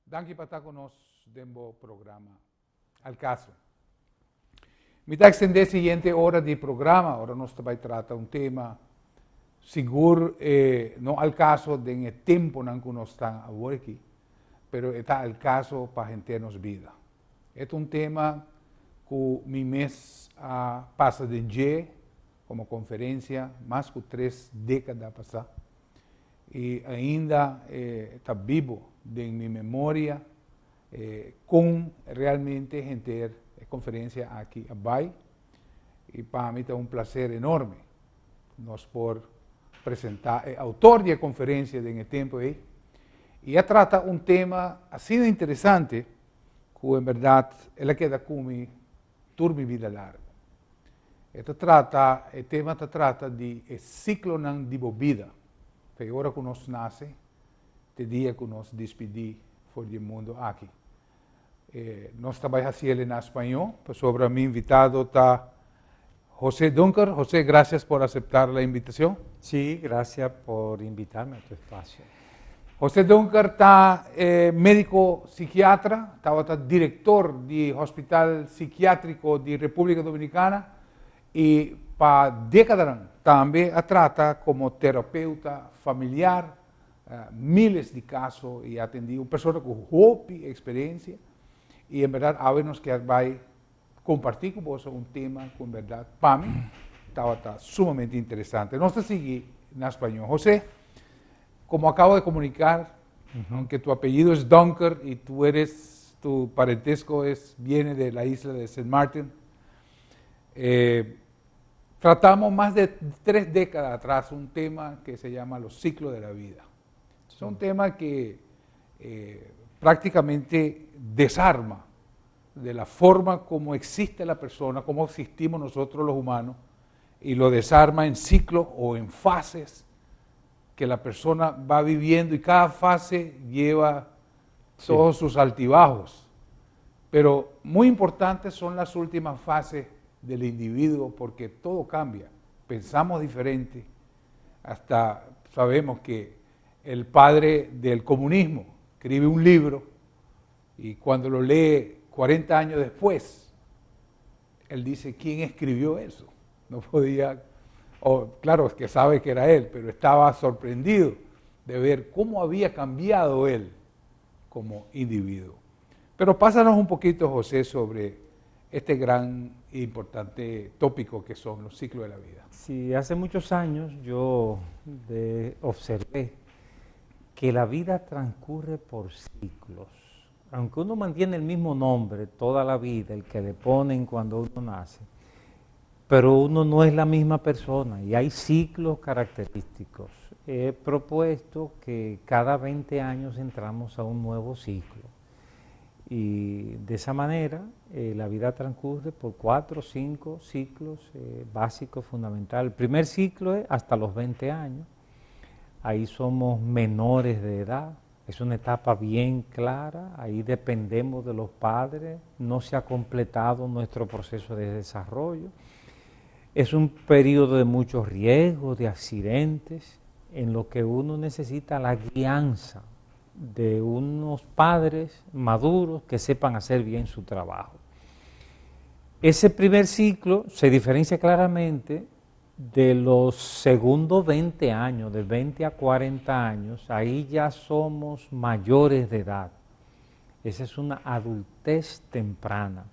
Danke para estar conosco dentro programa. Al caso. Me está extender a seguinte hora de programa. Agora nós vamos tratar um tema seguro, não ao caso do tempo em que nós estamos agora aqui, mas está ao caso para a gente nos vida. É um tema que mi mês passa de dia como conferência, mais de 3 décadas passadas, e ainda está vivo em minha memória, com realmente gente conferência aqui abaixo, e para mim é um prazer enorme nós por apresentar autor da conferência de tempo aí, e trata um tema assim interessante que em verdade ela queda comigo toda minha vida larga. O tema trata de ciclo de vida, que agora que nós nasce, o dia que nós despedimos fora do mundo aqui. Nós trabalhamos ele em espanhol, sobre mim invitado está José Dunker. José, gracias por aceptar a invitação. Sí, gracias por invitarme a tu espacio. José Dunker está médico psiquiatra, está diretor do Hospital Psiquiátrico de República Dominicana e para décadas também trata como terapeuta familiar, miles de casos e atendido pessoas com hope, experiência. E, em verdade, agora nós que vai compartilhar com você um tema que, em verdade, para mim, está sumamente interessante. Nós vamos seguir em espanhol. José, como acabo de comunicar, aunque tu apellido es Dunker y tu parentesco viene de la isla de St. Martin, tratamos más de 3 décadas atrás un tema que se llama los ciclos de la vida. Es un tema que prácticamente desarma de la forma como existe la persona, como existimos nosotros los humanos, y lo desarma en ciclos o en fases que la persona va viviendo, y cada fase lleva todos sus altibajos. Pero muy importantes son las últimas fases del individuo, porque todo cambia, pensamos diferente. Hasta sabemos que el padre del comunismo escribe un libro y cuando lo lee 40 años después, él dice, ¿quién escribió eso? No podía, claro, es que sabe que era él, pero estaba sorprendido de ver cómo había cambiado él como individuo. Pero pásanos un poquito, José, sobre este gran e importante tópico que son los ciclos de la vida. Sí, hace muchos años yo observé que la vida transcurre por ciclos. Aunque uno mantiene el mismo nombre toda la vida, el que le ponen cuando uno nace, pero uno no es la misma persona y hay ciclos característicos. He propuesto que cada 20 años entramos a un nuevo ciclo y de esa manera la vida transcurre por 4 o 5 ciclos básicos, fundamentales. El primer ciclo es hasta los 20 años, ahí somos menores de edad. Es una etapa bien clara, ahí dependemos de los padres, no se ha completado nuestro proceso de desarrollo. Es un periodo de muchos riesgos, de accidentes, en lo que uno necesita la guianza de unos padres maduros que sepan hacer bien su trabajo. Ese primer ciclo se diferencia claramente de los segundos 20 años, de 20 a 40 años, ahí ya somos mayores de edad. Esa es una adultez temprana.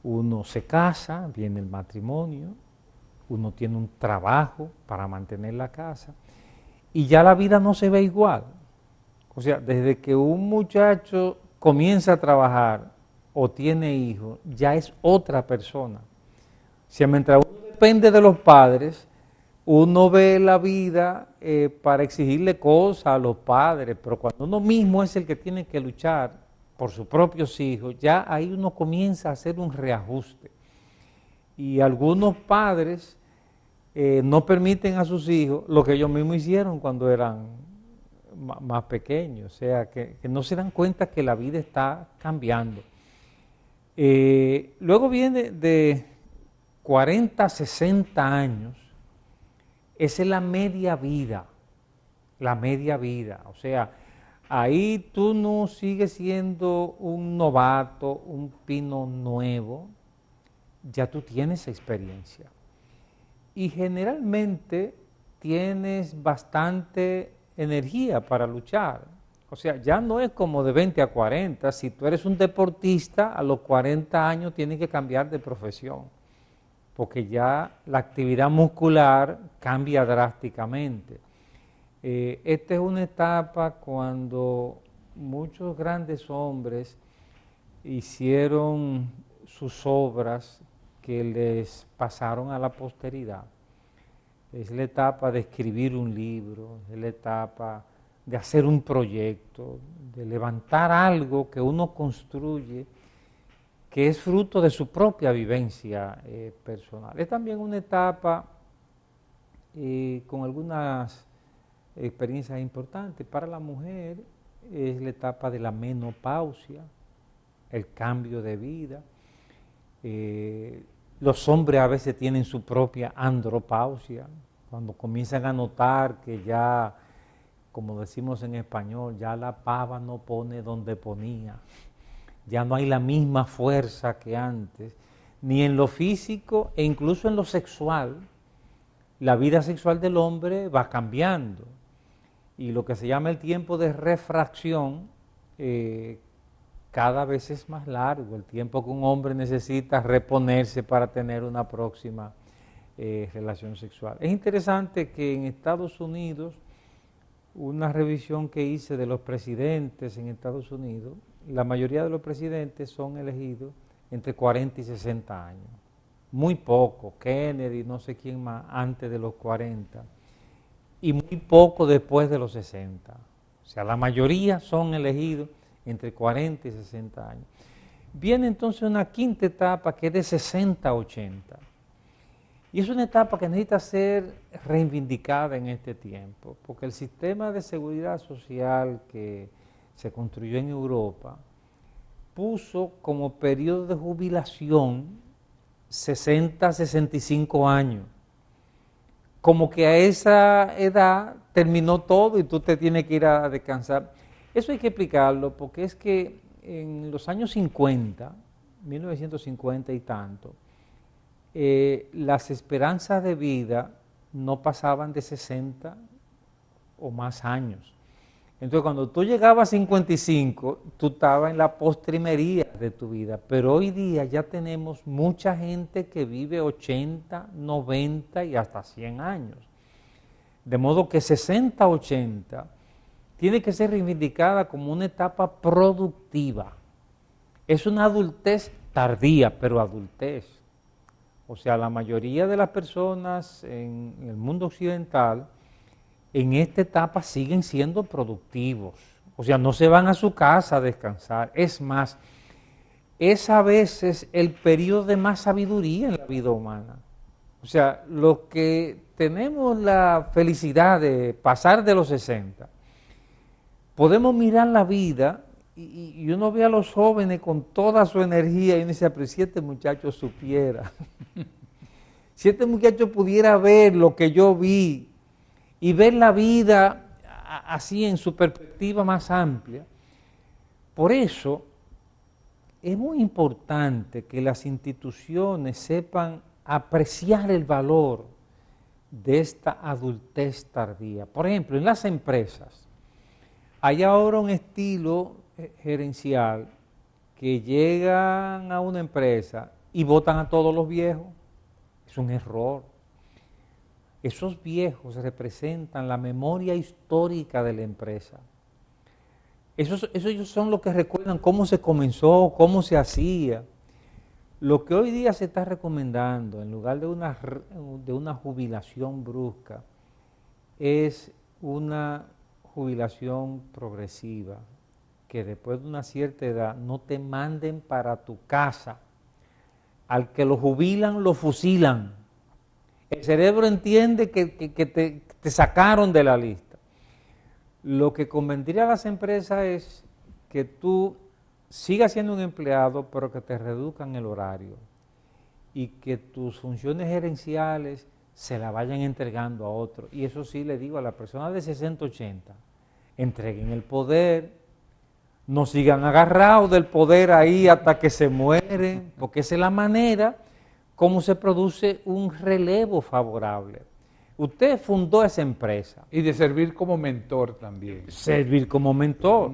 Uno se casa, viene el matrimonio, uno tiene un trabajo para mantener la casa y ya la vida no se ve igual. O sea, desde que un muchacho comienza a trabajar o tiene hijos, ya es otra persona. Si mientras uno depende de los padres, uno ve la vida para exigirle cosas a los padres, pero cuando uno mismo es el que tiene que luchar por sus propios hijos, ya ahí uno comienza a hacer un reajuste. Y algunos padres no permiten a sus hijos lo que ellos mismos hicieron cuando eran más pequeños, o sea, que no se dan cuenta que la vida está cambiando. Luego viene de 40 a 60 años, esa es la media vida, o sea, ahí tú no sigues siendo un novato, un pino nuevo, ya tú tienes experiencia. Y generalmente tienes bastante energía para luchar. O sea, ya no es como de 20 a 40. Si tú eres un deportista, a los 40 años tienes que cambiar de profesión, porque ya la actividad muscular cambia drásticamente. Esta es una etapa cuando muchos grandes hombres hicieron sus obras que les pasaron a la posteridad. Es la etapa de escribir un libro, es la etapa de hacer un proyecto, de levantar algo que uno construye, que es fruto de su propia vivencia personal. Es también una etapa con algunas experiencias importantes. Para la mujer es la etapa de la menopausia, el cambio de vida. Los hombres a veces tienen su propia andropausia, cuando comienzan a notar que ya, como decimos en español, ya la pava no pone donde ponía, ya no hay la misma fuerza que antes, ni en lo físico e incluso en lo sexual. La vida sexual del hombre va cambiando y lo que se llama el tiempo de refracción cada vez es más largo, el tiempo que un hombre necesita reponerse para tener una próxima relación sexual. Es interesante que en Estados Unidos, una revisión que hice de los presidentes en Estados Unidos, la mayoría de los presidentes son elegidos entre 40 y 60 años. Muy poco, Kennedy, no sé quién más, antes de los 40, y muy poco después de los 60. O sea, la mayoría son elegidos entre 40 y 60 años. Viene entonces una quinta etapa que es de 60 a 80. Y es una etapa que necesita ser reivindicada en este tiempo, porque el sistema de seguridad social que se construyó en Europa puso como periodo de jubilación 60 a 65 años. Como que a esa edad terminó todo y tú te tienes que ir a descansar. Eso hay que explicarlo porque es que en los años 50, 1950 y tanto, las esperanzas de vida no pasaban de 60 o más años. Entonces, cuando tú llegabas a 55, tú estabas en la postrimería de tu vida, pero hoy día ya tenemos mucha gente que vive 80, 90 y hasta 100 años. De modo que 60, 80 tiene que ser reivindicada como una etapa productiva. Es una adultez tardía, pero adultez. O sea, la mayoría de las personas en el mundo occidental en esta etapa siguen siendo productivos. O sea, no se van a su casa a descansar. Es más, es a veces el periodo de más sabiduría en la vida humana. O sea, los que tenemos la felicidad de pasar de los 60, podemos mirar la vida y uno ve a los jóvenes con toda su energía y uno dice, pero si este muchacho supiera, si este muchacho pudiera ver lo que yo vi y ver la vida así en su perspectiva más amplia. Por eso es muy importante que las instituciones sepan apreciar el valor de esta adultez tardía. Por ejemplo, en las empresas hay ahora un estilo gerencial que llegan a una empresa y votan a todos los viejos. Es un error. Esos viejos representan la memoria histórica de la empresa. Esos son los que recuerdan cómo se comenzó, cómo se hacía. Lo que hoy día se está recomendando, en lugar de una jubilación brusca, es una jubilación progresiva, que después de una cierta edad no te manden para tu casa. Al que lo jubilan, lo fusilan. El cerebro entiende que te sacaron de la lista. Lo que convendría a las empresas es que tú sigas siendo un empleado, pero que te reduzcan el horario y que tus funciones gerenciales se la vayan entregando a otro. Y eso sí le digo a la persona de 60, 80, entreguen el poder, no sigan agarrados del poder ahí hasta que se mueren, porque esa es la manera como se produce un relevo favorable. Usted fundó esa empresa. Y de servir como mentor también. Servir como mentor.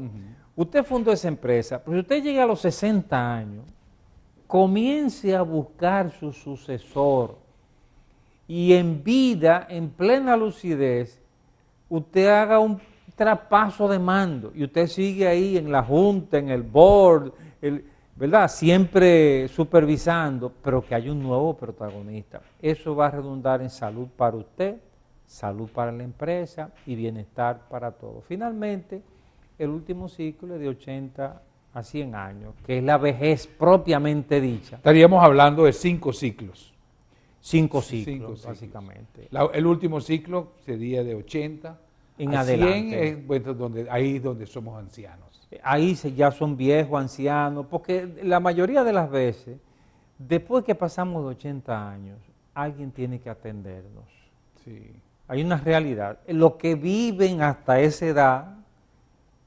Usted fundó esa empresa, pero si usted llega a los 60 años, comience a buscar su sucesor y en vida, en plena lucidez, usted haga un traspaso de mando y usted sigue ahí en la junta, en el board, ¿verdad? Siempre supervisando, pero que haya un nuevo protagonista. Eso va a redundar en salud para usted, salud para la empresa y bienestar para todos. Finalmente, el último ciclo es de 80 a 100 años, que es la vejez propiamente dicha. Estaríamos hablando de 5 ciclos. 5 ciclos, básicamente. El último ciclo sería de 80 en a adelante. 100, bueno, ahí es donde somos ancianos. Ahí ya son viejos, ancianos, porque la mayoría de las veces, después que pasamos de 80 años, alguien tiene que atendernos. Sí. Hay una realidad. Los que viven hasta esa edad,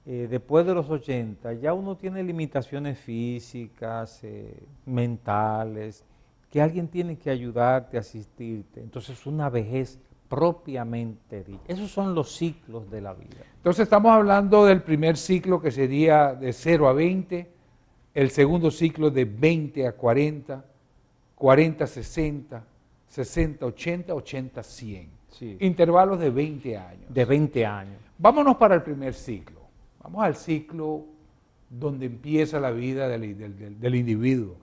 después de los 80, ya uno tiene limitaciones físicas, mentales, que alguien tiene que ayudarte, asistirte. Entonces, una vejez propiamente dicha. Esos son los ciclos de la vida. Entonces, estamos hablando del primer ciclo que sería de 0 a 20, el segundo ciclo de 20 a 40, 40 a 60, 60 a 80, 80 a 100. Sí. Intervalos de 20 años. De 20 años. Vámonos para el primer ciclo. Vamos al ciclo donde empieza la vida del individuo.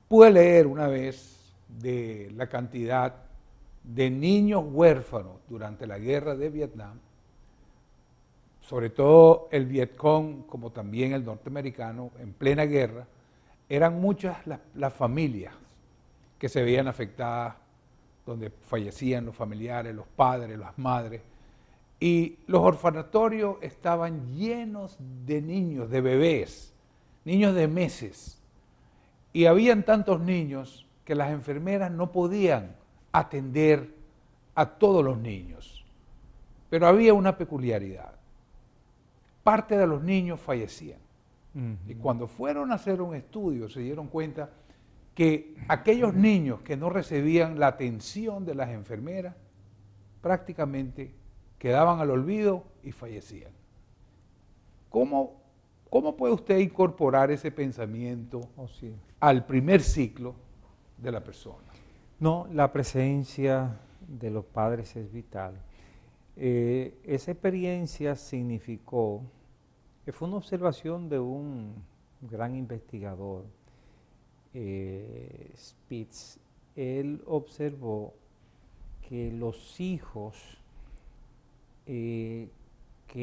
Pude leer una vez de la cantidad de niños huérfanos durante la guerra de Vietnam, sobre todo el Vietcong, como también el norteamericano, en plena guerra, eran muchas las familias que se veían afectadas, donde fallecían los familiares, los padres, las madres, y los orfanatorios estaban llenos de niños, de bebés, niños de meses, y habían tantos niños que las enfermeras no podían atender a todos los niños. Pero había una peculiaridad. Parte de los niños fallecían. Y cuando fueron a hacer un estudio se dieron cuenta que aquellos niños que no recibían la atención de las enfermeras prácticamente quedaban al olvido y fallecían. ¿Cómo puede usted incorporar ese pensamiento al primer ciclo de la persona? No, la presencia de los padres es vital. Esa experiencia significó, fue una observación de un gran investigador, Spitz. Él observó que los hijos que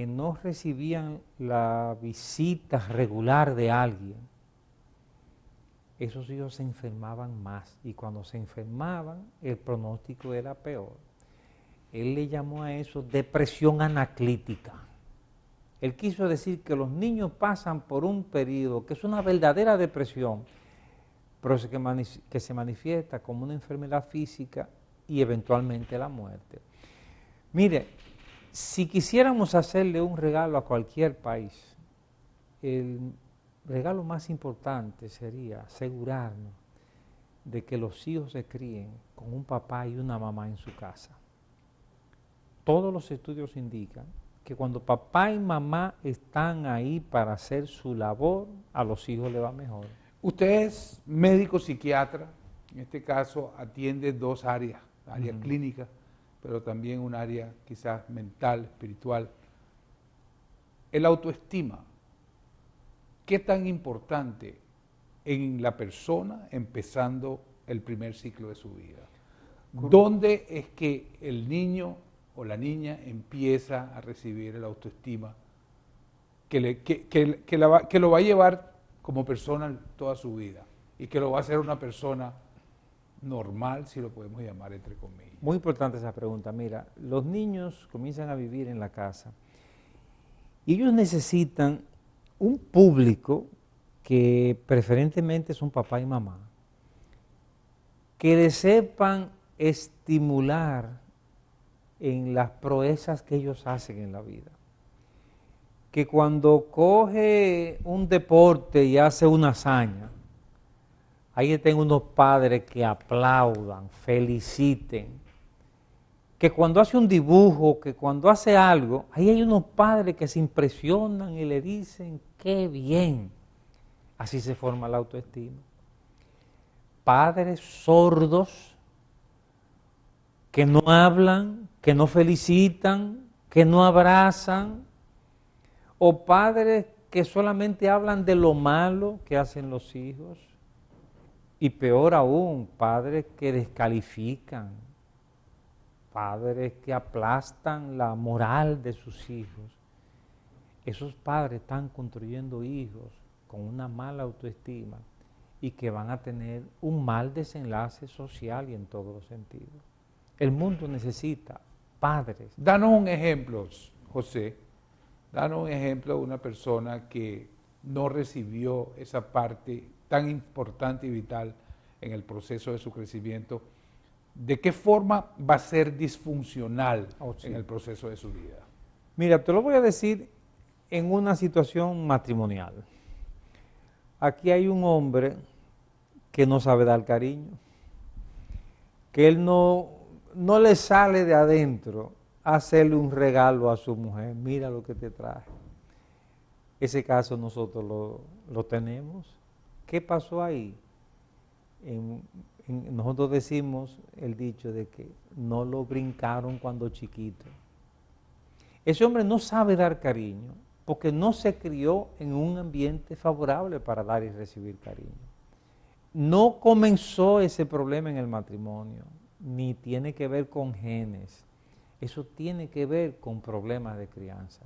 no recibían la visita regular de alguien, esos hijos se enfermaban más, y cuando se enfermaban el pronóstico era peor. Él le llamó a eso depresión anaclítica. Él quiso decir que los niños pasan por un periodo que es una verdadera depresión, pero que se manifiesta como una enfermedad física y eventualmente la muerte. Mire, si quisiéramos hacerle un regalo a cualquier país, el regalo más importante sería asegurarnos de que los hijos se críen con un papá y una mamá en su casa. Todos los estudios indican que cuando papá y mamá están ahí para hacer su labor, a los hijos les va mejor. Usted es médico psiquiatra, en este caso atiende 2 áreas, área clínica, pero también un área quizás mental, espiritual. El autoestima, ¿qué tan importante en la persona empezando el primer ciclo de su vida? ¿Dónde es que el niño o la niña empieza a recibir el autoestima que lo va a llevar como persona toda su vida y que lo va a hacer una persona normal, si lo podemos llamar entre comillas? Muy importante esa pregunta. Mira, los niños comienzan a vivir en la casa y ellos necesitan un público que preferentemente son papá y mamá, que les sepan estimular en las proezas que ellos hacen en la vida. que cuando coge un deporte y hace una hazaña, ahí estén unos padres que aplaudan, feliciten, que cuando hace un dibujo, que cuando hace algo, ahí hay unos padres que se impresionan y le dicen, ¡qué bien! Así se forma la autoestima. Padres sordos que no hablan, que no felicitan, que no abrazan, o padres que solamente hablan de lo malo que hacen los hijos, y peor aún, padres que descalifican, padres que aplastan la moral de sus hijos. Esos padres están construyendo hijos con una mala autoestima y que van a tener un mal desenlace social y en todos los sentidos. El mundo necesita padres. Danos un ejemplo, José. Danos un ejemplo de una persona que no recibió esa parte tan importante y vital en el proceso de su crecimiento. ¿De qué forma va a ser disfuncional en el proceso de su vida? Mira, te lo voy a decir en una situación matrimonial. Aquí hay un hombre que no sabe dar cariño, que él no le sale de adentro hacerle un regalo a su mujer. Mira lo que te traje. Ese caso nosotros lo tenemos. ¿Qué pasó ahí? Nosotros decimos el dicho de que no lo brincaron cuando chiquito. Ese hombre no sabe dar cariño porque no se crió en un ambiente favorable para dar y recibir cariño. No comenzó ese problema en el matrimonio, ni tiene que ver con genes. Eso tiene que ver con problemas de crianza.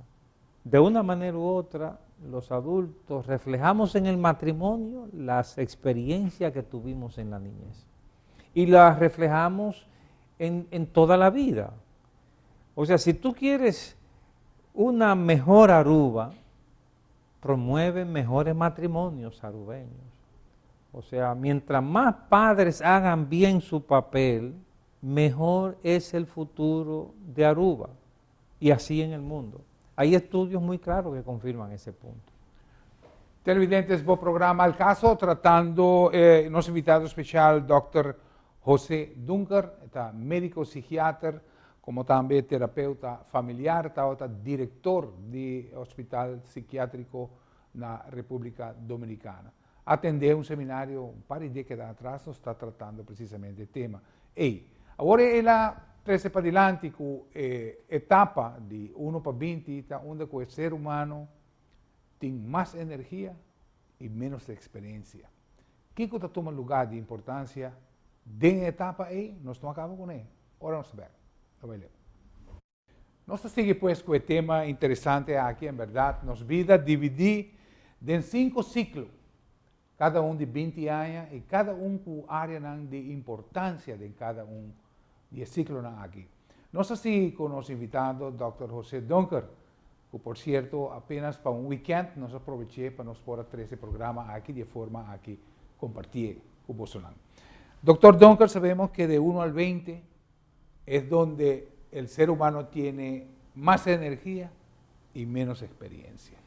De una manera u otra, los adultos reflejamos en el matrimonio las experiencias que tuvimos en la niñez. Y las reflejamos en toda la vida. O sea, si tú quieres una mejor Aruba, promueve mejores matrimonios arubeños. O sea, mientras más padres hagan bien su papel, mejor es el futuro de Aruba. Y así en el mundo. Hay estudios muy claros que confirman ese punto. Televidentes, vos programa Al Caso, tratando nos invitado especial Dr. José Dunker, médico psiquiatra, como también terapeuta familiar, director de hospital psiquiátrico en la República Dominicana. Atendeu un seminario un par de décadas atrás, nos está tratando precisamente el tema. E ahora ela trae para adelante con etapa de 1 para 20, onde o ser humano tiene más energía y menos experiencia. ¿Qué cosa toma lugar de importancia de etapa ahí? Nós não acabamos com ele. Ahora vamos ver. Nós seguimos pues con el tema interesante aquí, en verdad. Nos vida dividir en 5 ciclos, cada uno de 20 años y cada uno con área de importancia de cada uno de ciclos aquí. Nos seguimos con los invitados, Dr. José Dunker, que por cierto, apenas para un weekend nos aproveché para nos poder 13 programas aquí de forma aquí compartir con vosotros. Doctor Dunker, sabemos que de 1 al 20 es donde el ser humano tiene más energía y menos experiencia.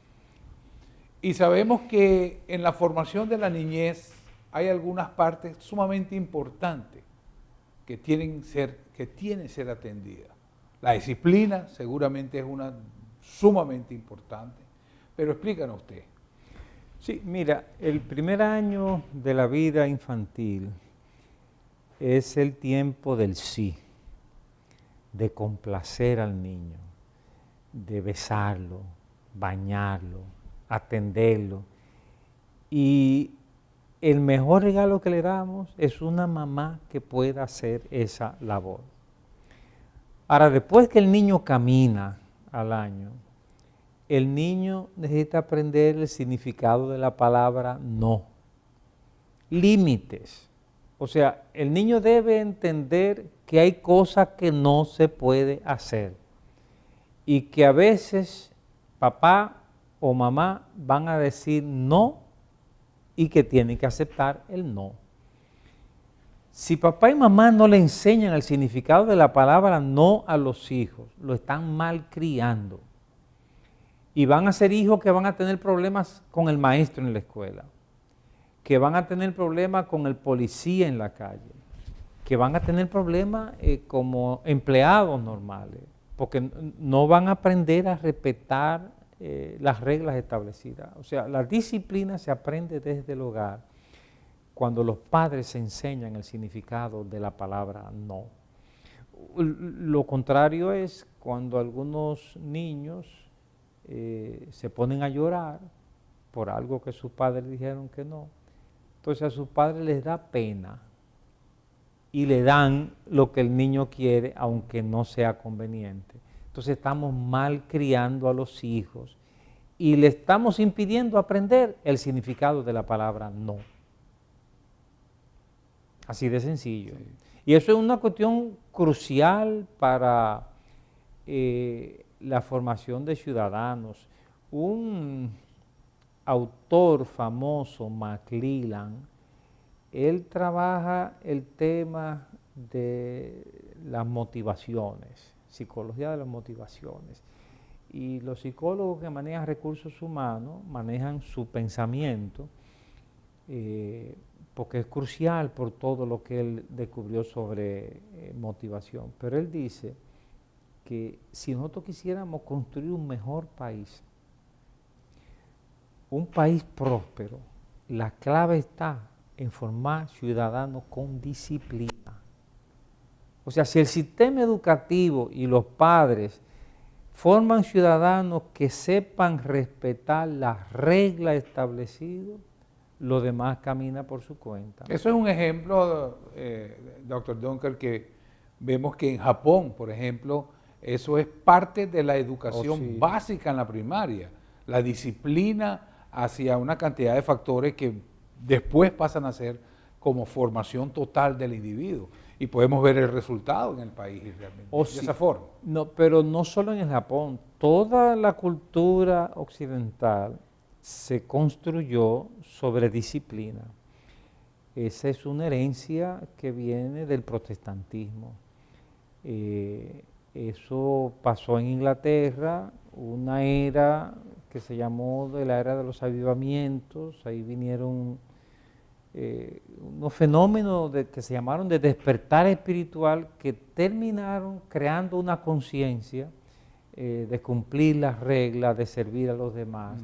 Y sabemos que en la formación de la niñez hay algunas partes sumamente importantes que tienen que ser atendidas. La disciplina seguramente es una sumamente importante, pero explícanos usted. Sí, mira, el primer año de la vida infantil es el tiempo del sí, de complacer al niño, de besarlo, bañarlo, atenderlo. Y el mejor regalo que le damos es una mamá que pueda hacer esa labor. Ahora, después que el niño camina al año, el niño necesita aprender el significado de la palabra no. Límites. O sea, el niño debe entender que hay cosas que no se puede hacer y que a veces papá o mamá van a decir no y que tienen que aceptar el no. Si papá y mamá no le enseñan el significado de la palabra no a los hijos, lo están malcriando. Y van a ser hijos que van a tener problemas con el maestro en la escuela, que van a tener problemas con el policía en la calle, que van a tener problemas como empleados normales, porque no van a aprender a respetar las reglas establecidas. O sea, la disciplina se aprende desde el hogar cuando los padres se enseñan el significado de la palabra no. Lo contrario es cuando algunos niños se ponen a llorar por algo que sus padres dijeron que no. Entonces a sus padres les da pena y le dan lo que el niño quiere, aunque no sea conveniente. Entonces estamos mal criando a los hijos y le estamos impidiendo aprender el significado de la palabra no. Así de sencillo. Sí. Y eso es una cuestión crucial para la formación de ciudadanos. Un autor famoso, McClellan, él trabaja el tema de las motivaciones, psicología de las motivaciones. Y los psicólogos que manejan recursos humanos manejan su pensamiento, porque es crucial por todo lo que él descubrió sobre motivación. Pero él dice que si nosotros quisiéramos construir un mejor país, un país próspero, la clave está en formar ciudadanos con disciplina. O sea, si el sistema educativo y los padres forman ciudadanos que sepan respetar las reglas establecidas, lo demás camina por su cuenta. Eso es un ejemplo, Dr. Dunker, que vemos que en Japón, por ejemplo, eso es parte de la educación básica en la primaria, la disciplina hacia una cantidad de factores que después pasan a ser como formación total del individuo. Y podemos ver el resultado en el país realmente, de esa forma. No, pero no solo en el Japón, toda la cultura occidental se construyó sobre disciplina. Esa es una herencia que viene del protestantismo. Eso pasó en Inglaterra, una era que se llamó de la era de los avivamientos. Ahí vinieron unos fenómenos que se llamaron de despertar espiritual, que terminaron creando una conciencia de cumplir las reglas, de servir a los demás.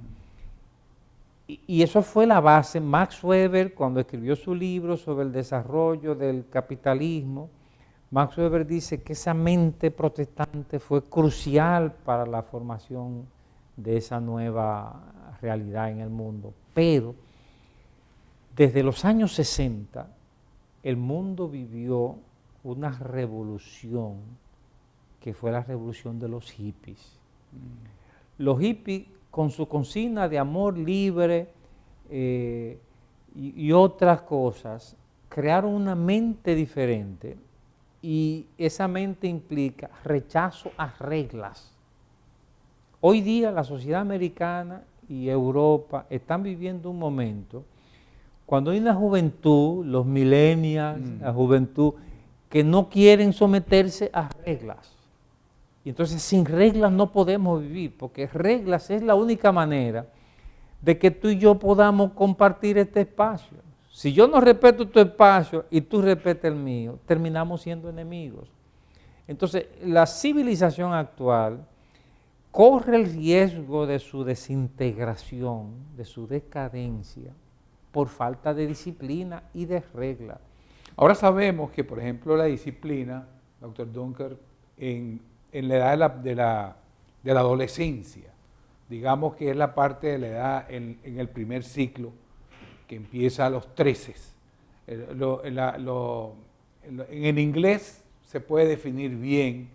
Y eso fue la base. Max Weber, cuando escribió su libro sobre el desarrollo del capitalismo, Max Weber dice que esa mente protestante fue crucial para la formación de esa nueva realidad en el mundo. Pero desde los años 60, el mundo vivió una revolución que fue la revolución de los hippies. Los hippies, con su consigna de amor libre y otras cosas, crearon una mente diferente, y esa mente implica rechazo a reglas. Hoy día la sociedad americana y Europa están viviendo un momento cuando hay una juventud, los millennials, la juventud, que no quieren someterse a reglas. Y entonces sin reglas no podemos vivir, porque reglas es la única manera de que tú y yo podamos compartir este espacio. Si yo no respeto tu espacio y tú respetas el mío, terminamos siendo enemigos. Entonces, la civilización actual corre el riesgo de su desintegración, de su decadencia, por falta de disciplina y de regla. Ahora sabemos que, por ejemplo, la disciplina, Dr. Dunker, en la edad de la adolescencia, digamos que es la parte de la edad en el primer ciclo, que empieza a los 13. En inglés se puede definir bien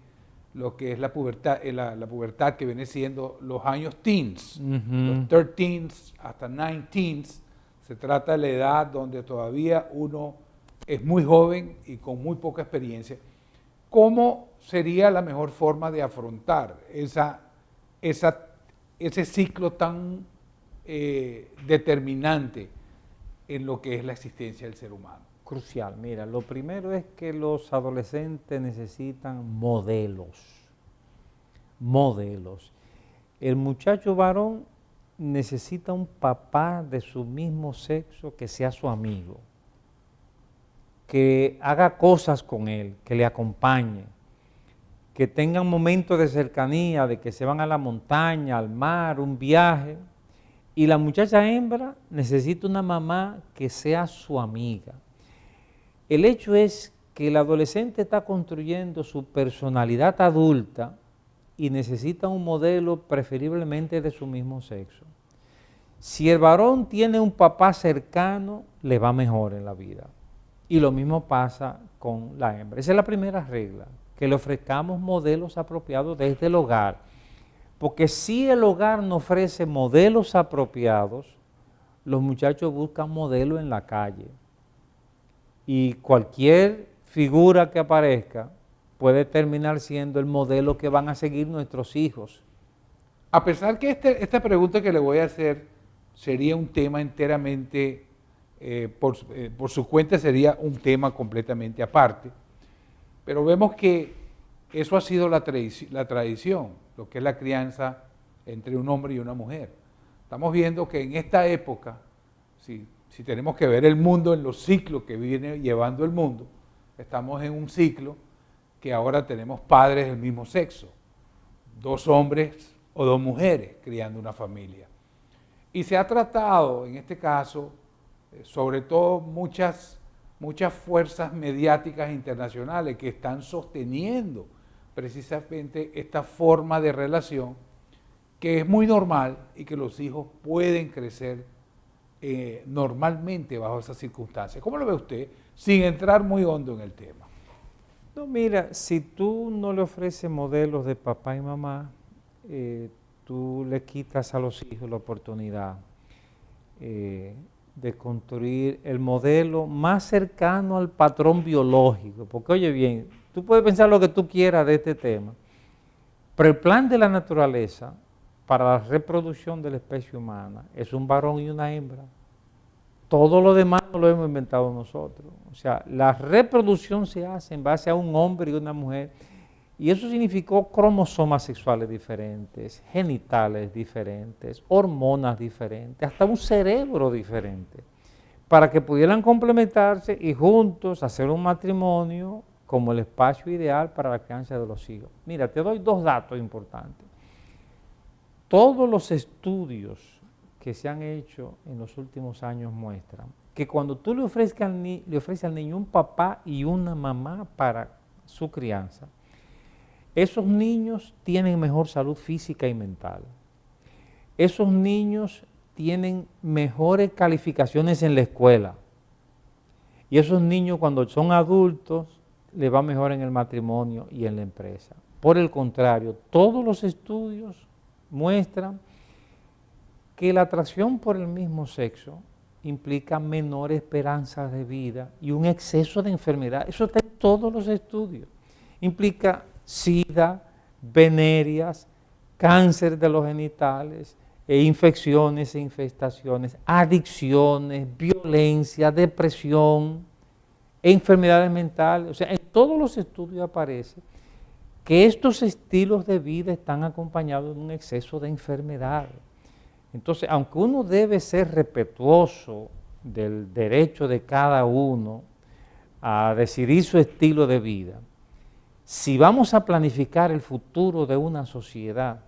lo que es la pubertad, la pubertad, que viene siendo los años teens, los 13 hasta 19. Se trata de la edad donde todavía uno es muy joven y con muy poca experiencia. ¿Cómo sería la mejor forma de afrontar ese ciclo tan determinante en lo que es la existencia del ser humano? Crucial. Mira, lo primero es que los adolescentes necesitan modelos. Modelos. El muchacho varón necesita un papá de su mismo sexo que sea su amigo, que haga cosas con él, que le acompañe, que tengan momentos de cercanía, de que se van a la montaña, al mar, un viaje. Y la muchacha hembra necesita una mamá que sea su amiga. El hecho es que el adolescente está construyendo su personalidad adulta y necesita un modelo preferiblemente de su mismo sexo. Si el varón tiene un papá cercano, le va mejor en la vida. Y lo mismo pasa con la hembra. Esa es la primera regla, que le ofrezcamos modelos apropiados desde el hogar. Porque si el hogar no ofrece modelos apropiados, los muchachos buscan modelos en la calle. Y cualquier figura que aparezca puede terminar siendo el modelo que van a seguir nuestros hijos. A pesar que esta pregunta que le voy a hacer sería un tema enteramente, por su cuenta sería un tema completamente aparte, pero vemos que eso ha sido la tradición, lo que es la crianza entre un hombre y una mujer. Estamos viendo que en esta época, si tenemos que ver el mundo en los ciclos que viene llevando el mundo, estamos en un ciclo que ahora tenemos padres del mismo sexo, 2 hombres o 2 mujeres criando una familia. Y se ha tratado, en este caso, sobre todo muchas fuerzas mediáticas internacionales que están sosteniendo precisamente esta forma de relación que es muy normal y que los hijos pueden crecer normalmente bajo esas circunstancias. ¿Cómo lo ve usted? Sin entrar muy hondo en el tema. No, mira, si tú no le ofreces modelos de papá y mamá, tú le quitas a los hijos la oportunidad de construir el modelo más cercano al patrón biológico. Porque oye bien, tú puedes pensar lo que tú quieras de este tema, pero el plan de la naturaleza para la reproducción de la especie humana es un varón y una hembra. Todo lo demás no lo hemos inventado nosotros. O sea, la reproducción se hace en base a un hombre y una mujer. Y eso significó cromosomas sexuales diferentes, genitales diferentes, hormonas diferentes, hasta un cerebro diferente, para que pudieran complementarse y juntos hacer un matrimonio como el espacio ideal para la crianza de los hijos. Mira, te doy 2 datos importantes. Todos los estudios que se han hecho en los últimos años muestran que cuando tú le ofreces al niño un papá y una mamá para su crianza, esos niños tienen mejor salud física y mental. Esos niños tienen mejores calificaciones en la escuela. Y esos niños cuando son adultos les va mejor en el matrimonio y en la empresa. Por el contrario, todos los estudios muestran que la atracción por el mismo sexo implica menor esperanza de vida y un exceso de enfermedad. Eso está en todos los estudios. Implica SIDA, venerias, cáncer de los genitales, infecciones e infestaciones, adicciones, violencia, depresión, enfermedades mentales. O sea, en todos los estudios aparece que estos estilos de vida están acompañados de un exceso de enfermedades. Entonces, aunque uno debe ser respetuoso del derecho de cada uno a decidir su estilo de vida, si vamos a planificar el futuro de una sociedad,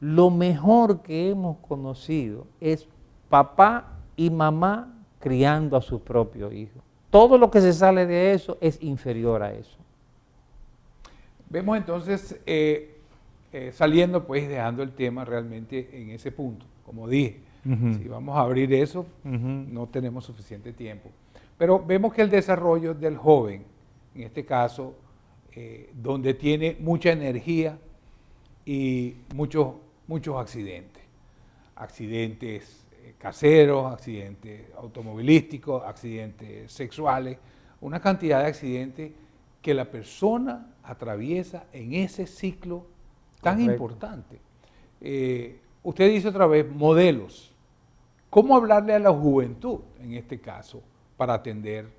lo mejor que hemos conocido es papá y mamá criando a sus propios hijos. Todo lo que se sale de eso es inferior a eso. Vemos entonces, saliendo pues, dejando el tema realmente en ese punto. Como dije, si vamos a abrir eso, no tenemos suficiente tiempo. Pero vemos que el desarrollo del joven, en este caso, donde tiene mucha energía y muchos accidentes. Accidentes caseros, accidentes automovilísticos, accidentes sexuales, una cantidad de accidentes que la persona atraviesa en ese ciclo tan importante. Usted dice otra vez, modelos. ¿Cómo hablarle a la juventud, en este caso, para atender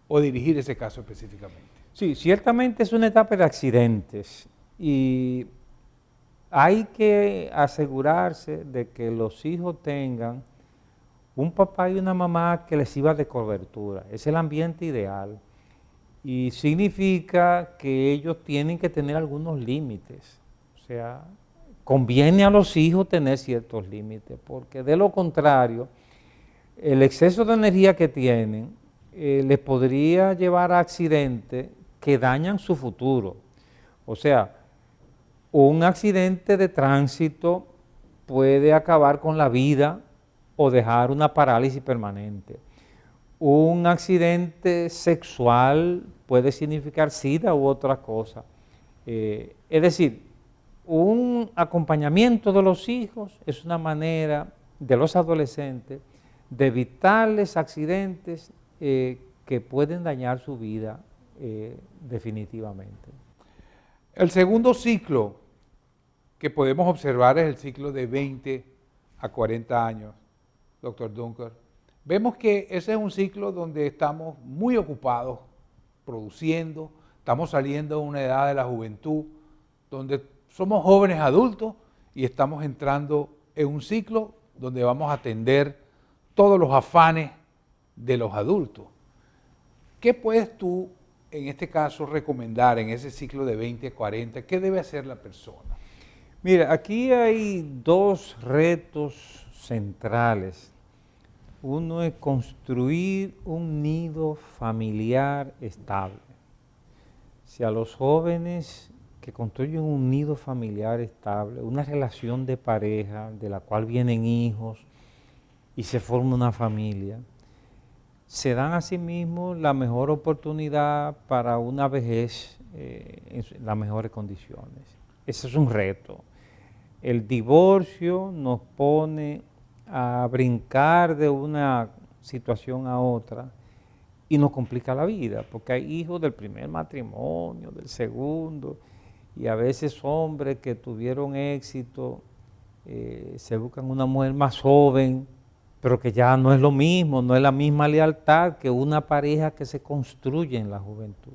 o dirigir ese caso específicamente? Sí, ciertamente es una etapa de accidentes y hay que asegurarse de que los hijos tengan un papá y una mamá que les sirva de cobertura. Es el ambiente ideal. Y significa que ellos tienen que tener algunos límites. O sea, conviene a los hijos tener ciertos límites, porque de lo contrario, el exceso de energía que tienen les podría llevar a accidentes que dañan su futuro. O sea, un accidente de tránsito puede acabar con la vida o dejar una parálisis permanente. Un accidente sexual puede significar SIDA u otra cosa. Es decir, un acompañamiento de los hijos es una manera de los adolescentes de evitarles accidentes que pueden dañar su vida definitivamente. El segundo ciclo que podemos observar es el ciclo de 20 a 40 años, doctor Dunker. Vemos que ese es un ciclo donde estamos muy ocupados produciendo, estamos saliendo de una edad de la juventud, donde somos jóvenes adultos y estamos entrando en un ciclo donde vamos a atender todos los afanes de los adultos. ¿Qué puedes tú, en este caso, recomendar en ese ciclo de 20 a 40? ¿Qué debe hacer la persona? Mira, aquí hay dos retos centrales. Uno es construir un nido familiar estable. Si a los jóvenes que construyen un nido familiar estable, una relación de pareja de la cual vienen hijos y se forma una familia, se dan a sí mismos la mejor oportunidad para una vejez en las mejores condiciones. Ese es un reto. El divorcio nos pone a brincar de una situación a otra y nos complica la vida, porque hay hijos del primer matrimonio, del segundo, y a veces hombres que tuvieron éxito se buscan una mujer más joven, pero que ya no es lo mismo, no es la misma lealtad que una pareja que se construye en la juventud.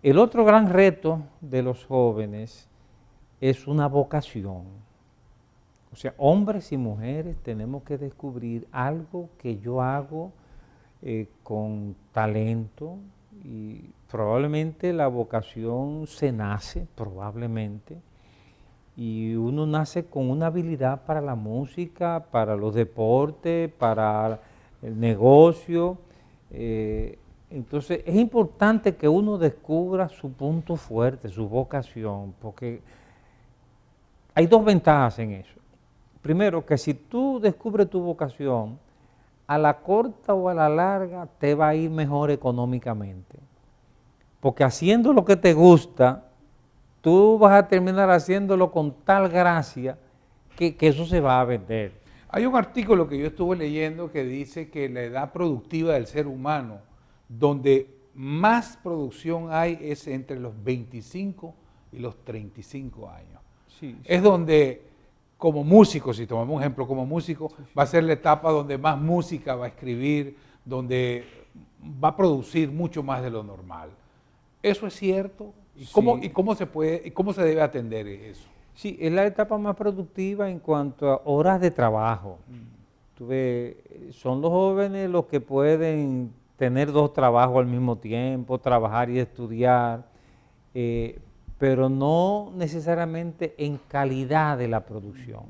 El otro gran reto de los jóvenes es una vocación. O sea, hombres y mujeres tenemos que descubrir algo que yo hago con talento, y probablemente la vocación se nace, probablemente, y uno nace con una habilidad para la música, para los deportes, para el negocio. Entonces es importante que uno descubra su punto fuerte, su vocación, porque hay dos ventajas en eso. Primero, que si tú descubres tu vocación, a la corta o a la larga te va a ir mejor económicamente. Porque haciendo lo que te gusta, tú vas a terminar haciéndolo con tal gracia que eso se va a vender. Hay un artículo que yo estuve leyendo que dice que la edad productiva del ser humano, donde más producción hay, es entre los 25 y los 35 años. Sí, Es donde, como músico, si tomamos un ejemplo, como músico, va a ser la etapa donde más música va a escribir, donde va a producir mucho más de lo normal. ¿Eso es cierto? ¿Y cómo se debe atender eso? Sí, es la etapa más productiva en cuanto a horas de trabajo. Tú ves, son los jóvenes los que pueden tener dos trabajos al mismo tiempo, trabajar y estudiar, pero no necesariamente en calidad de la producción.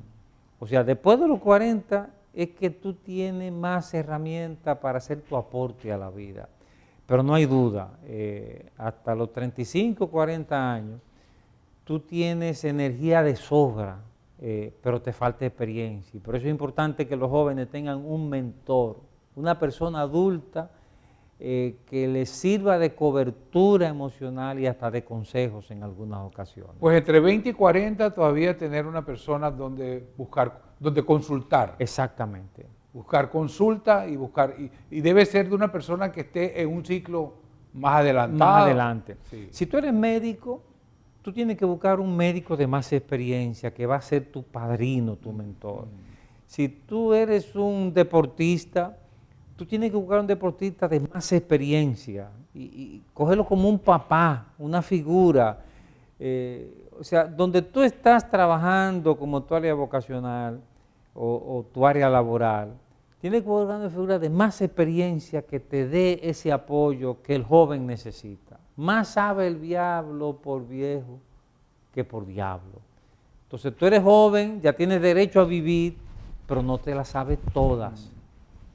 O sea, después de los 40 es que tú tienes más herramientas para hacer tu aporte a la vida. Pero no hay duda, hasta los 35, 40 años, tú tienes energía de sobra, pero te falta experiencia. Y por eso es importante que los jóvenes tengan un mentor, una persona adulta que les sirva de cobertura emocional y hasta de consejos en algunas ocasiones. Pues entre 20 y 40 todavía tener una persona donde buscar, donde consultar. Exactamente. Buscar consulta y debe ser de una persona que esté en un ciclo más adelantado. Más adelante. Sí. Si tú eres médico, tú tienes que buscar un médico de más experiencia, que va a ser tu padrino, tu mentor. Si tú eres un deportista, tú tienes que buscar un deportista de más experiencia y cogerlo como un papá, una figura. o sea, donde tú estás trabajando como tu área vocacional o tu área laboral, tienes que buscar una figura de más experiencia que te dé ese apoyo que el joven necesita. Más sabe el diablo por viejo que por diablo. Entonces tú eres joven, ya tienes derecho a vivir, pero no te las sabes todas.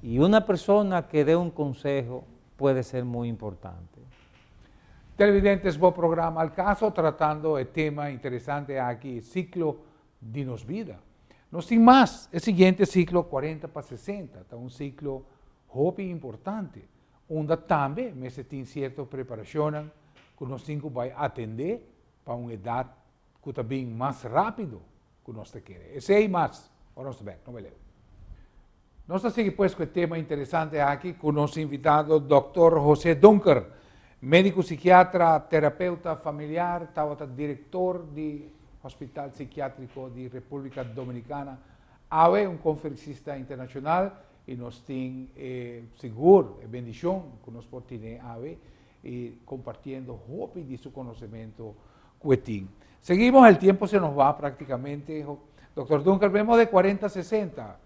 Y una persona que dé un consejo puede ser muy importante. Televidentes, bom programa al caso, tratando el tema interesante aqui, ciclo Dinos Vida. No sin mais, o seguinte ciclo 40 para 60, está um ciclo hope importante, onde também me tem certa preparação, que nós temos que atender para uma idade que está bem mais rápido que nós queremos. Esse aí mais, vamos ver, não me lembro. Nós seguimos pues com o tema interessante aqui, com o nosso invitado, Dr. José Dunker, médico psiquiatra, terapeuta familiar, estava diretor de Hospital Psiquiátrico de República Dominicana, AVE, um conferencista internacional, e nós temos seguro, bendição que nós podemos ter AVE, e compartiendo hope de seu conhecimento cuetín. Seguimos, el tiempo se nos va prácticamente. Doctor Dunker, vemos de 40 a 60.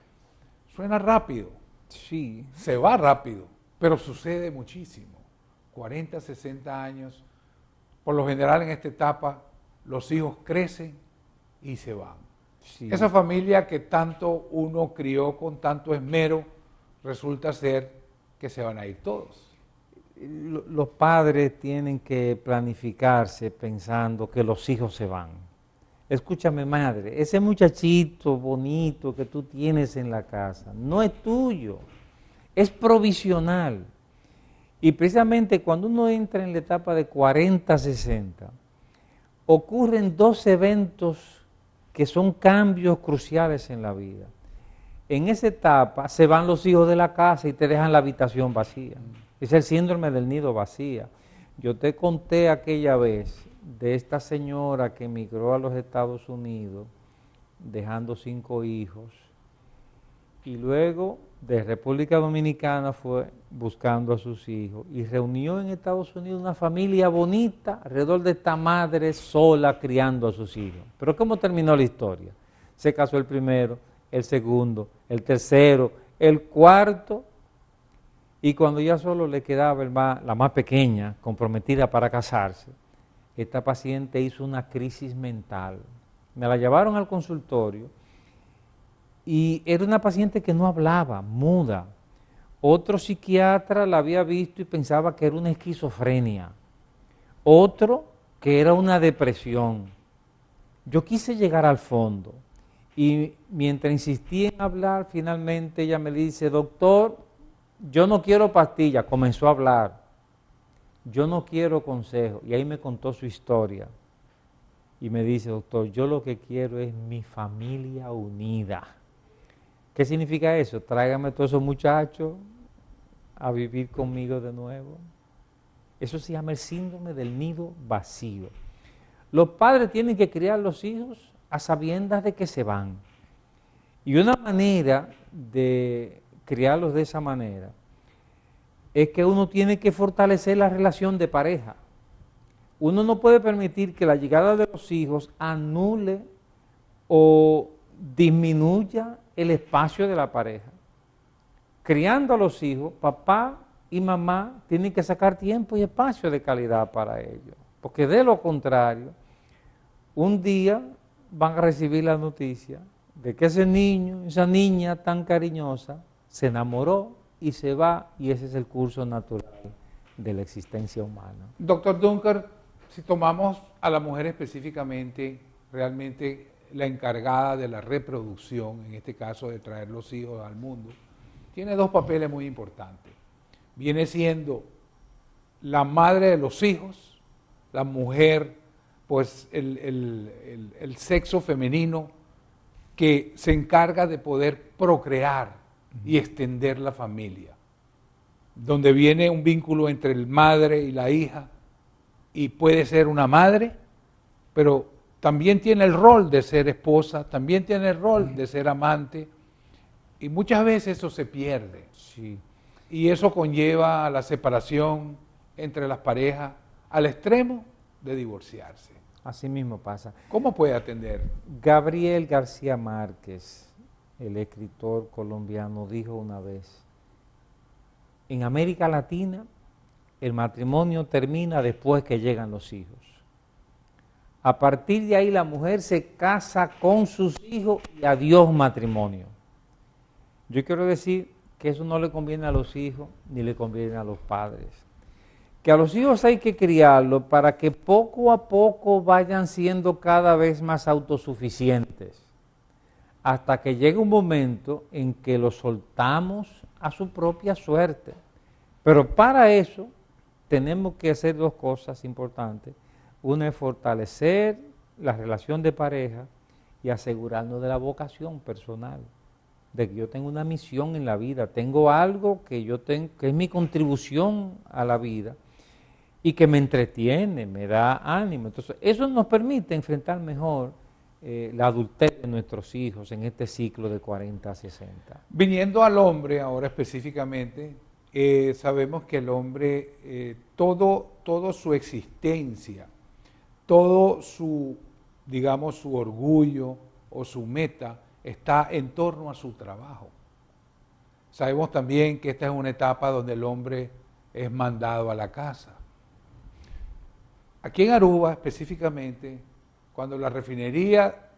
Suena rápido. Sí. Se va rápido, pero sucede muchísimo. 40, 60 años. Por lo general en esta etapa los hijos crecen y se van. Sí. Esa familia que tanto uno crió con tanto esmero, resulta ser que se van a ir todos. Los padres tienen que planificarse pensando que los hijos se van. Escúchame, madre, ese muchachito bonito que tú tienes en la casa no es tuyo, es provisional. Y precisamente cuando uno entra en la etapa de 40, 60, ocurren dos eventos que son cambios cruciales en la vida. En esa etapa se van los hijos de la casa y te dejan la habitación vacía. Es el síndrome del nido vacía. Yo te conté aquella vez de esta señora que emigró a los Estados Unidos dejando 5 hijos y luego de República Dominicana fue buscando a sus hijos y reunió en Estados Unidos una familia bonita alrededor de esta madre sola criando a sus hijos. Pero ¿cómo terminó la historia? Se casó el primero, el segundo, el tercero, el cuarto, y cuando ya solo le quedaba la más pequeña, comprometida para casarse, esta paciente hizo una crisis mental. Me la llevaron al consultorio y era una paciente que no hablaba, muda. Otro psiquiatra la había visto y pensaba que era una esquizofrenia. Otro que era una depresión. Yo quise llegar al fondo y mientras insistí en hablar, finalmente ella me dice, doctor, yo no quiero pastillas, comenzó a hablar, yo no quiero consejo, y ahí me contó su historia, y me dice, doctor, yo lo que quiero es mi familia unida. ¿Qué significa eso? Tráigame todos esos muchachos a vivir conmigo de nuevo. Eso se llama el síndrome del nido vacío. Los padres tienen que criar a los hijos a sabiendas de que se van, y una manera de criarlos de esa manera, es que uno tiene que fortalecer la relación de pareja. Uno no puede permitir que la llegada de los hijos anule o disminuya el espacio de la pareja. Criando a los hijos, papá y mamá tienen que sacar tiempo y espacio de calidad para ellos, porque de lo contrario, un día van a recibir la noticia de que ese niño, esa niña tan cariñosa, se enamoró y se va, y ese es el curso natural de la existencia humana. Doctor Dunker, si tomamos a la mujer específicamente, realmente la encargada de la reproducción, en este caso de traer los hijos al mundo, tiene dos papeles muy importantes. Viene siendo la madre de los hijos, la mujer, pues el sexo femenino que se encarga de poder procrear y extender la familia, donde viene un vínculo entre el madre y la hija, y puede ser una madre, pero también tiene el rol de ser esposa, también tiene el rol de ser amante, y muchas veces eso se pierde. Sí. Y eso conlleva a la separación entre las parejas, al extremo de divorciarse. así mismo pasa. ¿Cómo puede atender? Gabriel García Márquez, el escritor colombiano, dijo una vez, en América Latina el matrimonio termina después que llegan los hijos. A partir de ahí la mujer se casa con sus hijos y adiós matrimonio. Yo quiero decir que eso no le conviene a los hijos ni le conviene a los padres. Que a los hijos hay que criarlos para que poco a poco vayan siendo cada vez más autosuficientes, hasta que llegue un momento en que los soltamos a su propia suerte. Pero para eso tenemos que hacer dos cosas importantes. Una es fortalecer la relación de pareja y asegurarnos de la vocación personal, de que yo tengo una misión en la vida, tengo algo que yo tengo, que es mi contribución a la vida y que me entretiene, me da ánimo. Entonces, eso nos permite enfrentar mejor la adultez de nuestros hijos en este ciclo de 40 a 60. Viniendo al hombre ahora específicamente, sabemos que el hombre, todo su existencia, todo su, digamos, su orgullo o su meta está en torno a su trabajo. Sabemos también que esta es una etapa donde el hombre es mandado a la casa. Aquí en Aruba específicamente, cuando la refinería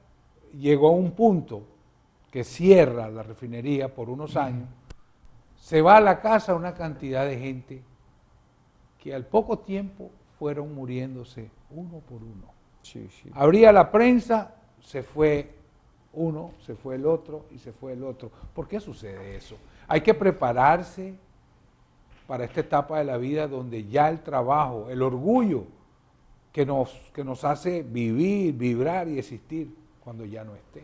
llegó a un punto que cierra la refinería por unos años, se va a la casa una cantidad de gente que al poco tiempo fueron muriéndose uno por uno. Sí. Abría la prensa, se fue uno, se fue el otro y se fue el otro. ¿Por qué sucede eso? Hay que prepararse para esta etapa de la vida donde ya el trabajo, el orgullo que nos hace vivir, vibrar y existir cuando ya no esté.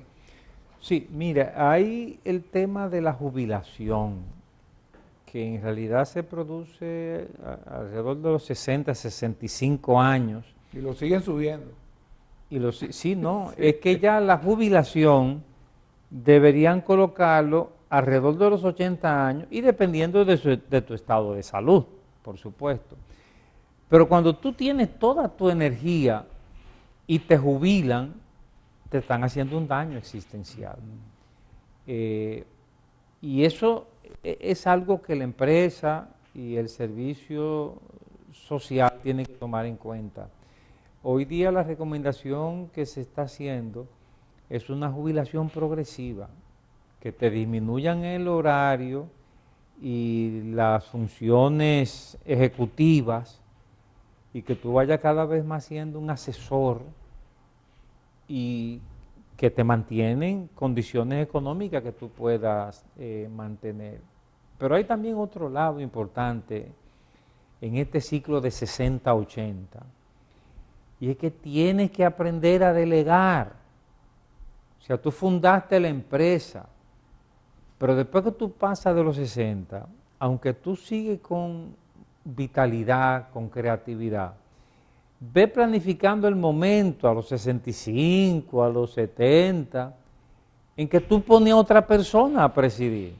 Sí, mira, hay el tema de la jubilación, que en realidad se produce alrededor de los 60, 65 años. Y lo siguen subiendo. Sí, no, es que ya la jubilación deberían colocarlo alrededor de los 80 años y dependiendo de tu estado de salud, por supuesto. Pero cuando tú tienes toda tu energía y te jubilan, te están haciendo un daño existencial. Y eso es algo que la empresa y el servicio social tienen que tomar en cuenta. Hoy día la recomendación que se está haciendo es una jubilación progresiva, que te disminuyan el horario y las funciones ejecutivas y que tú vayas cada vez más siendo un asesor y que te mantienen condiciones económicas que tú puedas mantener. Pero hay también otro lado importante en este ciclo de 60-80, y es que tienes que aprender a delegar. O sea, tú fundaste la empresa, pero después que tú pasas de los 60, aunque tú sigues con vitalidad, con creatividad, ve planificando el momento a los 65, a los 70, en que tú pones a otra persona a presidir.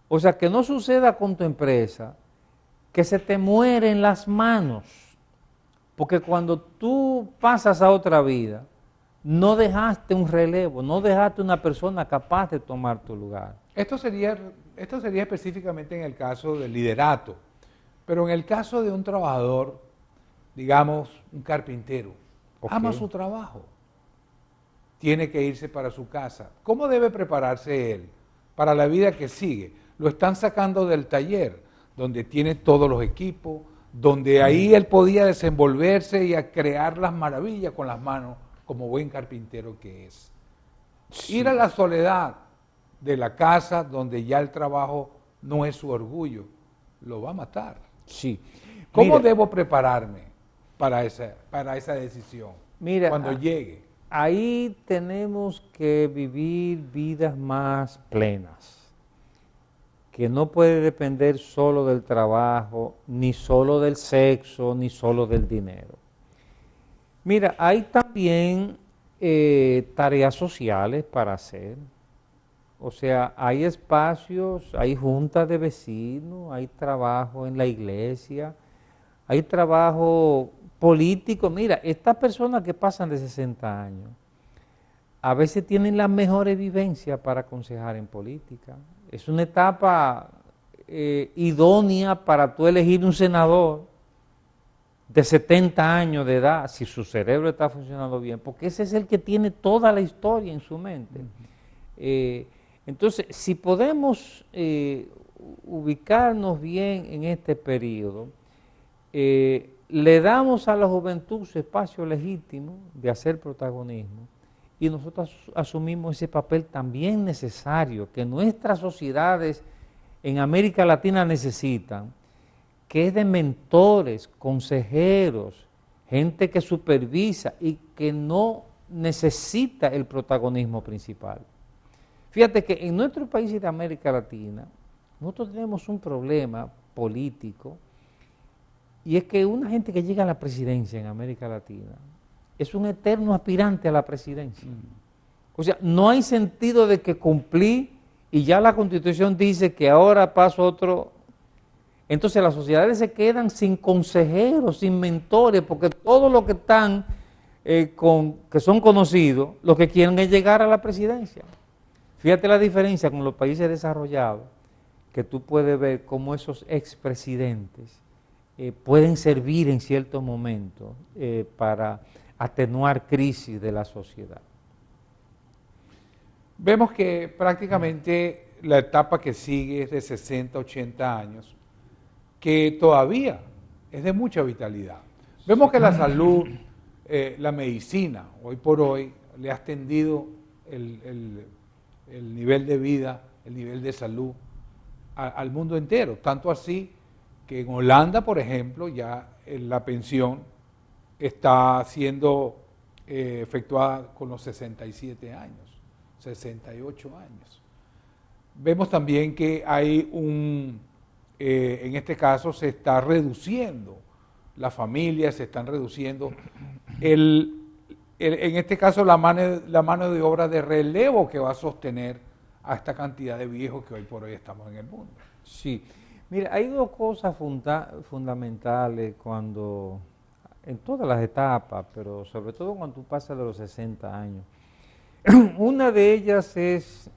O sea, que no suceda con tu empresa que se te mueren las manos, porque cuando tú pasas a otra vida, no dejaste un relevo, no dejaste una persona capaz de tomar tu lugar. Esto sería específicamente en el caso del liderato, pero en el caso de un trabajador, digamos, un carpintero, ama su trabajo, tiene que irse para su casa. ¿Cómo debe prepararse él para la vida que sigue? Lo están sacando del taller, donde tiene todos los equipos, donde ahí él podía desenvolverse y a crear las maravillas con las manos, como buen carpintero que es. Sí. Ir a la soledad de la casa, donde ya el trabajo no es su orgullo, lo va a matar. Sí. ¿Cómo debo prepararme para esa decisión cuando llegue? Ahí tenemos que vivir vidas más plenas, que no puede depender solo del trabajo, ni solo del sexo, ni solo del dinero. Mira, hay también tareas sociales para hacer. O sea, hay espacios, hay juntas de vecinos, hay trabajo en la iglesia, hay trabajo políticos. Mira, estas personas que pasan de 60 años, a veces tienen las mejores vivencias para aconsejar en política. Es una etapa idónea para tú elegir un senador de 70 años de edad, si su cerebro está funcionando bien, porque ese es el que tiene toda la historia en su mente. Entonces, si podemos ubicarnos bien en este periodo, le damos a la juventud su espacio legítimo de hacer protagonismo y nosotros asumimos ese papel también necesario que nuestras sociedades en América Latina necesitan, que es de mentores, consejeros, gente que supervisa y que no necesita el protagonismo principal. Fíjate que en nuestros países de América Latina, nosotros tenemos un problema político y es que una gente que llega a la presidencia en América Latina es un eterno aspirante a la presidencia. O sea, no hay sentido de que cumplí y ya la Constitución dice que ahora paso otro. Entonces las sociedades se quedan sin consejeros, sin mentores, porque todos los que están, que son conocidos, lo que quieren es llegar a la presidencia. Fíjate la diferencia con los países desarrollados, que tú puedes ver cómo esos expresidentes pueden servir en ciertos momentos para atenuar crisis de la sociedad. Vemos que prácticamente la etapa que sigue es de 60, 80 años, que todavía es de mucha vitalidad. Vemos que la salud, la medicina, hoy por hoy, le ha extendido el nivel de vida, el nivel de salud al mundo entero. Tanto así que en Holanda, por ejemplo, ya la pensión está siendo efectuada con los 67 años, 68 años. Vemos también que hay en este caso se está reduciendo, las familias se están reduciendo, en este caso la mano de obra de relevo que va a sostener a esta cantidad de viejos que hoy por hoy estamos en el mundo. Sí, mira, hay dos cosas fundamentales cuando, en todas las etapas, pero sobre todo cuando tú pasas de los 60 años. Una de ellas es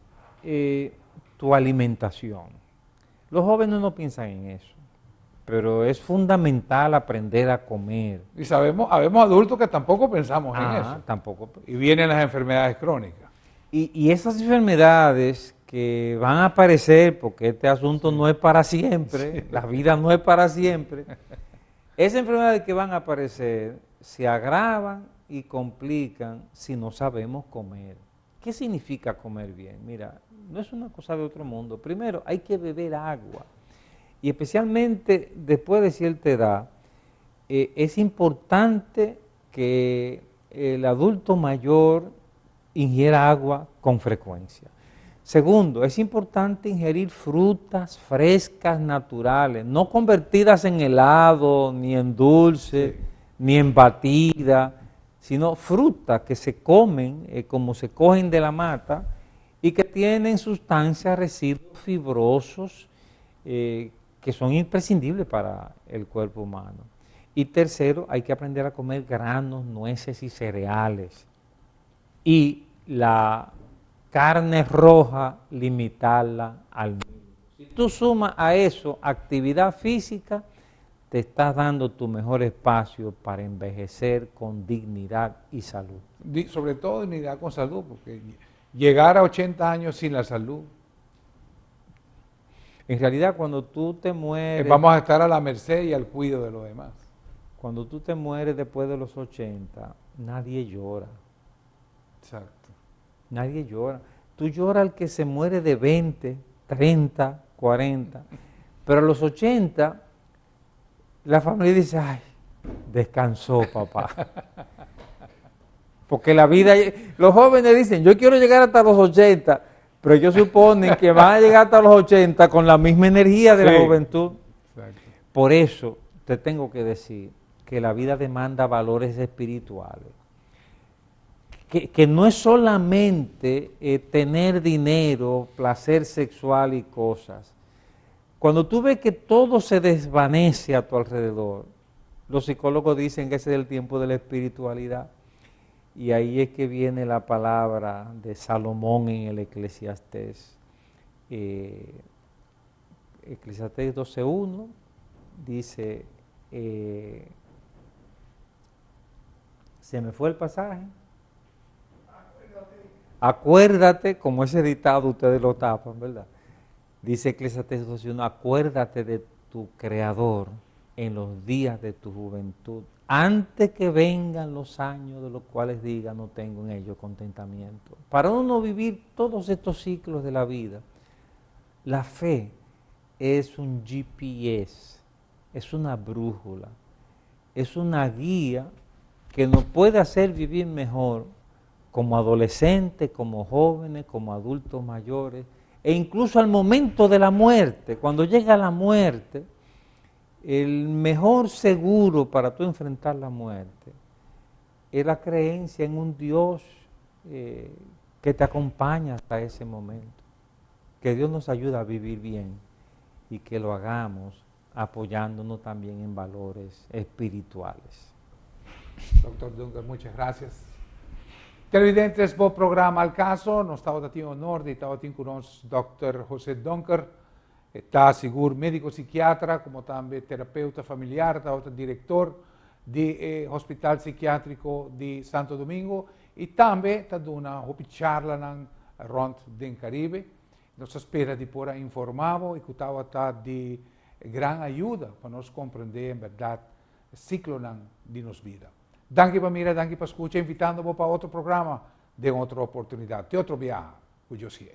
tu alimentación. Los jóvenes no piensan en eso, pero es fundamental aprender a comer. Y habemos adultos que tampoco pensamos en eso. Tampoco. Y vienen las enfermedades crónicas. Y esas enfermedades que van a aparecer, porque este asunto no es para siempre, la vida no es para siempre, esas enfermedades que van a aparecer se agravan y complican si no sabemos comer. ¿Qué significa comer bien? Mira, no es una cosa de otro mundo. Primero, hay que beber agua. Y especialmente después de cierta edad, es importante que el adulto mayor ingiera agua con frecuencia. Segundo, es importante ingerir frutas frescas, naturales, no convertidas en helado, ni en dulce, ni en batida, sino frutas que se comen como se cogen de la mata y que tienen sustancias, residuos fibrosos que son imprescindibles para el cuerpo humano. Y tercero, hay que aprender a comer granos, nueces y cereales. Y la carne roja, limitarla al mínimo. Si tú sumas a eso actividad física, te estás dando tu mejor espacio para envejecer con dignidad y salud. Sobre todo dignidad con salud, porque llegar a 80 años sin la salud. En realidad, cuando tú te mueres... Vamos a estar a la merced y al cuidado de los demás. Cuando tú te mueres después de los 80, nadie llora. Exacto. Nadie llora. Tú lloras al que se muere de 20, 30, 40, pero a los 80... la familia dice, ay, descansó papá. Porque la vida, los jóvenes dicen, yo quiero llegar hasta los 80, pero ellos suponen que van a llegar hasta los 80 con la misma energía de la juventud. Exacto. Por eso te tengo que decir que la vida demanda valores espirituales. Que no es solamente tener dinero, placer sexual y cosas. Cuando tú ves que todo se desvanece a tu alrededor, Los psicólogos dicen que ese es el tiempo de la espiritualidad. Y ahí es que viene la palabra de Salomón en el Eclesiastés. Eclesiastés 12:1 dice, se me fue el pasaje. Acuérdate, como ese dictado ustedes lo tapan, ¿verdad? Dice Eclesiastés 12:1, acuérdate de tu Creador en los días de tu juventud, antes que vengan los años de los cuales diga no tengo en ellos contentamiento. Para uno vivir todos estos ciclos de la vida, la fe es un GPS, es una brújula, es una guía que nos puede hacer vivir mejor como adolescentes, como jóvenes, como adultos mayores, e incluso al momento de la muerte. Cuando llega la muerte, el mejor seguro para tú enfrentar la muerte es la creencia en un Dios que te acompaña hasta ese momento. Que Dios nos ayude a vivir bien y que lo hagamos apoyándonos también en valores espirituales. Doctor Dunker, muchas gracias. Televidentes, bo programa al caso, nos estava tendo honor de estar com nós Dr. José Dunker, está seguro médico psiquiatra, como também terapeuta familiar, está diretor do Hospital Psiquiátrico de Santo Domingo e também está dando uma charla rond do Caribe. Nos espera de poder informar e que está de grande ajuda para nós compreender, em verdade, o ciclo de nossa vida. Danke para mira, danke para escuchar, invitando para outro programa de outra oportunidade, de outro viaje, cuyo sí.